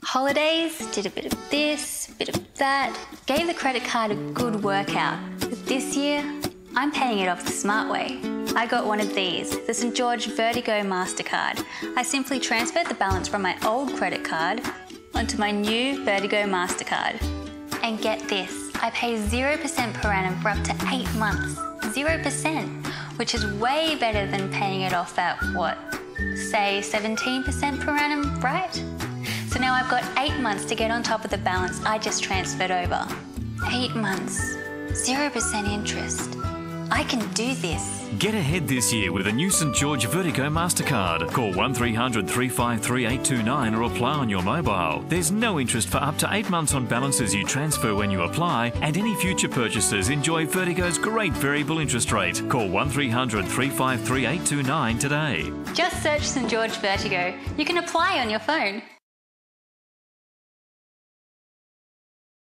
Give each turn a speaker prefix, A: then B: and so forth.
A: Holidays, did a bit of this, a bit of that, gave the credit card a good workout. But this year, I'm paying it off the smart way. I got one of these, the St George Vertigo MasterCard. I simply transferred the balance from my old credit card onto my new Vertigo MasterCard. And get this, I pay 0% per annum for up to 8 months. 0%, which is way better than paying it off at, what, say 17% per annum, right? So now I've got 8 months to get on top of the balance I just transferred over. 8 months, 0% interest. I can do this.
B: Get ahead this year with a new St George Vertigo MasterCard. Call 1300 353 829 or apply on your mobile. There's no interest for up to 8 months on balances you transfer when you apply, and any future purchases enjoy Vertigo's great variable interest rate. Call 1300 353 829 today.
A: Just search St George Vertigo. You can apply on your phone.